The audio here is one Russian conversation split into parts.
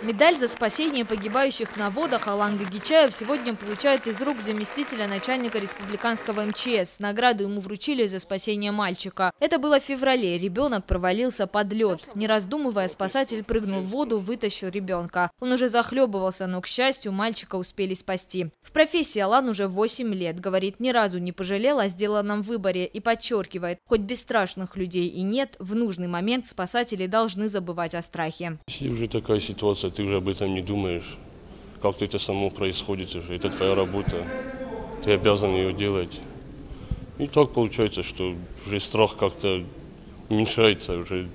Медаль за спасение погибающих на водах Алан Гагичаев сегодня получает из рук заместителя начальника республиканского МЧС. Награду ему вручили за спасение мальчика. Это было в феврале. Ребенок провалился под лед. Не раздумывая, спасатель прыгнул в воду, вытащил ребенка. Он уже захлебывался, но, к счастью, мальчика успели спасти. В профессии Алан уже 8 лет. Говорит, ни разу не пожалел о сделанном выборе и подчеркивает, хоть бесстрашных людей и нет, в нужный момент спасатели должны забывать о страхе. Если уже такая ситуация, ты уже об этом не думаешь. Как-то это само происходит уже. Это твоя работа. Ты обязан ее делать. И так получается, что уже страх как-то уменьшается. Уже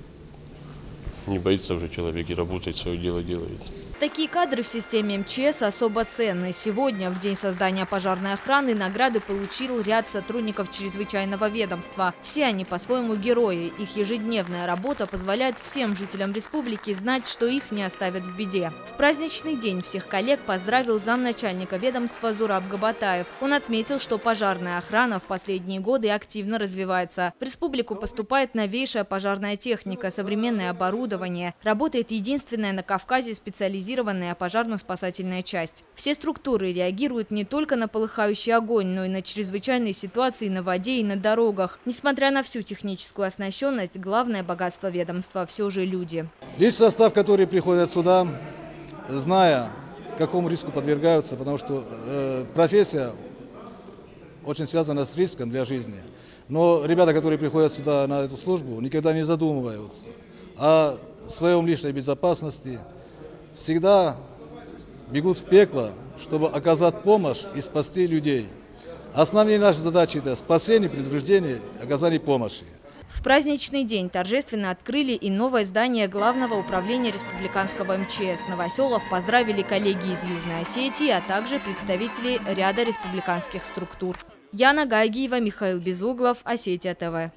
не боится уже человек и работает, свое дело делает. Такие кадры в системе МЧС особо ценны. Сегодня, в день создания пожарной охраны, награды получил ряд сотрудников чрезвычайного ведомства. Все они по-своему герои. Их ежедневная работа позволяет всем жителям республики знать, что их не оставят в беде. В праздничный день всех коллег поздравил замначальника ведомства Зураб Габатаев. Он отметил, что пожарная охрана в последние годы активно развивается. В республику поступает новейшая пожарная техника, современное оборудование. Работает единственная на Кавказе специализированная пожарно-спасательная часть. Все структуры реагируют не только на полыхающий огонь, но и на чрезвычайные ситуации на воде и на дорогах. Несмотря на всю техническую оснащенность, главное богатство ведомства все же люди. Личный состав, который приходит сюда, зная, какому риску подвергаются, потому что профессия очень связана с риском для жизни. Но ребята, которые приходят сюда на эту службу, никогда не задумываются о своем личной безопасности, всегда бегут в пекло, чтобы оказать помощь и спасти людей. Основные наши задачи – это спасение, предупреждение, оказание помощи. В праздничный день торжественно открыли и новое здание Главного управления республиканского МЧС. Новоселов поздравили коллеги из Южной Осетии, а также представители ряда республиканских структур. Яна Гайгиева, Михаил Безуглов, Осетия ТВ.